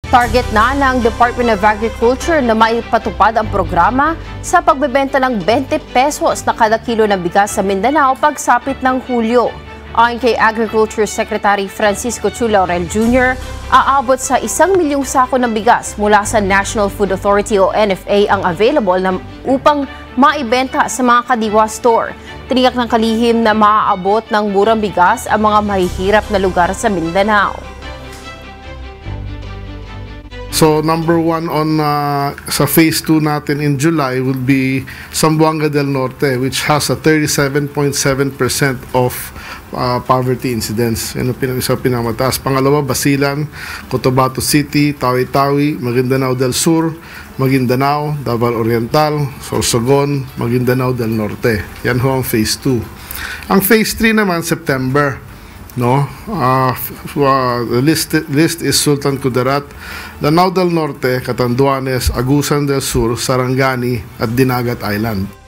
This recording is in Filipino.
Target na ng Department of Agriculture na maipatupad ang programa sa pagbebenta ng 20 pesos na kada kilo ng bigas sa Mindanao pagsapit ng Hulyo. Ayon kay Agriculture Secretary Francisco Chu Laurel Jr., aabot sa 1 milyong sako ng bigas mula sa National Food Authority o NFA ang available upang maibenta sa mga kadiwa store. Tiniyak ng kalihim na maaabot ng murang bigas ang mga mahihirap na lugar sa Mindanao. So number one sa phase 2 natin in July will be Zamboanga del Norte, which has a 37.7% of poverty incidence. Yan ang pinamataas. Pangalawa, Basilan, Cotabato City, Tawi-Tawi, Maguindanao del Sur, Maguindanao, Davao Oriental, Sorsogon, Maguindanao del Norte. Yan ho ang phase 2. Ang phase 3 naman, September. The list is Sultan Kudarat, Lanao del Norte, Catanduanes, Agusan del Sur, Sarangani at Dinagat Island.